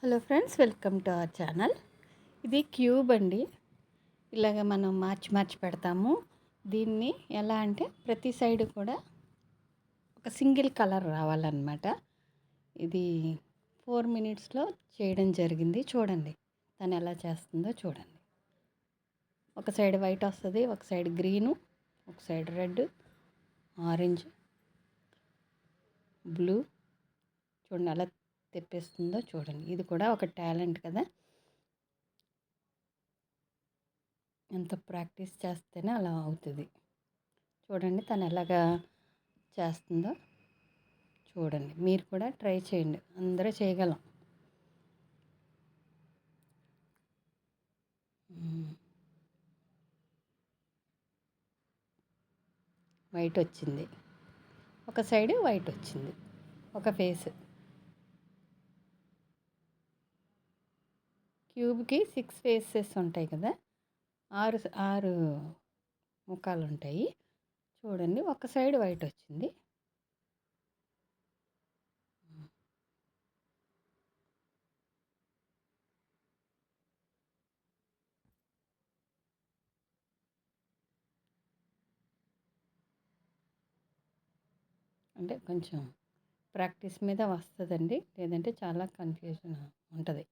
Hello friends, welcome to our channel. ఇది cube అండి. ఇలాగ మనం మార్చి పెడతాము. దీన్ని ఎలా అంటే ప్రతి సైడ్ కూడా ఒక సింగిల్ కలర్ రావాలన్నమాట. ఇది 4 మినిట్స్లో చేయడం జరిగింది. చూడండి తను ఎలా చేస్తుందో చూడండి. ఒక సైడ్ వైట్ వస్తుంది, ఒక సైడ్ గ్రీను, ఒక సైడ్ రెడ్, ఆరెంజ్, బ్లూ. చూడండి అలా తెప్పేస్తుందో చూడండి. ఇది కూడా ఒక టాలెంట్ కదా. ఎంత ప్రాక్టీస్ చేస్తేనే అలా అవుతుంది. చూడండి తను ఎలాగా చేస్తుందో చూడండి. మీరు కూడా ట్రై చేయండి, అందరూ చేయగలం. వైట్ వచ్చింది, ఒక సైడ్ వైట్ వచ్చింది, ఒక ఫేస్. క్యూబ్కి 6 ఫేసెస్ ఉంటాయి కదా, ఆరు ఆరు ముఖాలు ఉంటాయి. చూడండి ఒక సైడ్ వైట్ వచ్చింది. అంటే కొంచెం ప్రాక్టీస్ మీద వస్తుందండి, లేదంటే చాలా కన్ఫ్యూజన్ ఉంటుంది.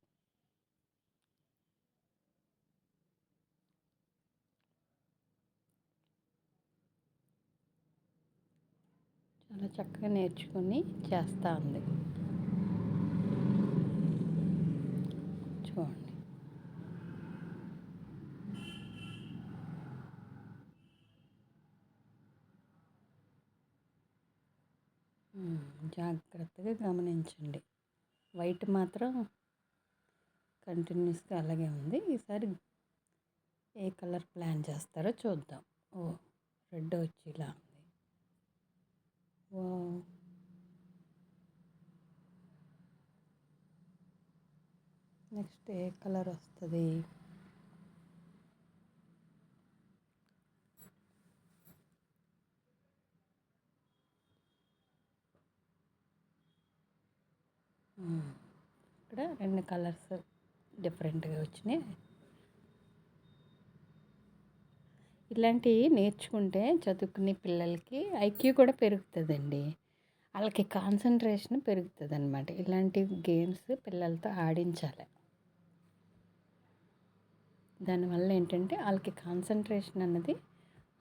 చాలా చక్కగా నేర్చుకొని చేస్తూ ఉంది. చూడండి జాగ్రత్తగా గమనించండి. వైట్ మాత్రం కంటిన్యూస్గా అలాగే ఉంది. ఈసారి ఏ కలర్ ప్లాన్ చేస్తారో చూద్దాం. ఓ రెడ్ వచ్చి ఇలా ఉంది. ఓ నెక్స్ట్ ఏ కలర్ వస్తుంది? ఇక్కడ 2 కలర్స్ డిఫరెంట్గా వచ్చినాయి. ఇలాంటివి నేర్చుకుంటే చదువుకునే పిల్లలకి ఐక్యూ కూడా పెరుగుతుందండి. వాళ్ళకి కాన్సన్ట్రేషన్ పెరుగుతుంది అనమాట. ఇలాంటి గేమ్స్ పిల్లలతో ఆడించాలి. దానివల్ల ఏంటంటే వాళ్ళకి కాన్సన్ట్రేషన్ అన్నది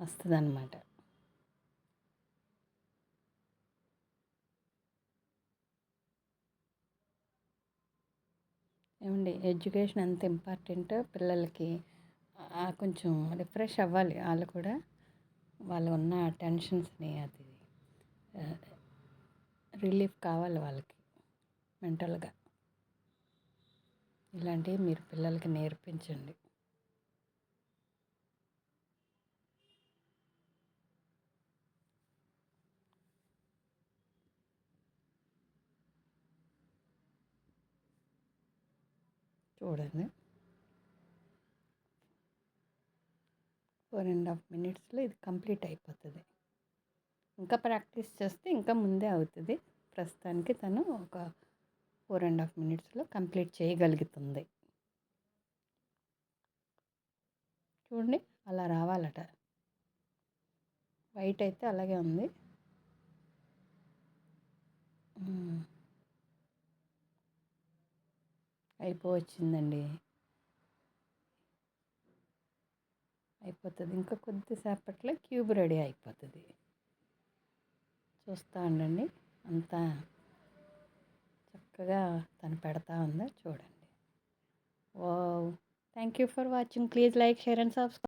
వస్తుంది అన్నమాట. ఏమండి, ఎడ్యుకేషన్ ఎంత ఇంపార్టెంటో పిల్లలకి కొంచెం రిఫ్రెష్ అవ్వాలి. వాళ్ళు కూడా వాళ్ళు ఉన్న టెన్షన్స్ని అది రిలీఫ్ కావాలి వాళ్ళకి మెంటల్గా. ఇలాంటివి మీరు పిల్లలకి నేర్పించండి. చూడండి 4.5 మినిట్స్లో ఇది కంప్లీట్ అయిపోతుంది. ఇంకా ప్రాక్టీస్ చేస్తే ఇంకా ముందే అవుతుంది. ప్రస్తుతానికి తను ఒక 4.5 మినిట్స్లో కంప్లీట్ చేయగలుగుతుంది. చూడండి అలా రావాలట. వైట్ అయితే అలాగే ఉంది. అయిపోవచ్చిందండి, అయిపోతుంది. ఇంకా కొద్దిసేపట్లో క్యూబ్ రెడీ అయిపోతుంది. చూస్తూ ఉండండి, అంతా చక్కగా తను పెడతా ఉందో చూడండి. Wow, thank you for watching. Please like, share and subscribe.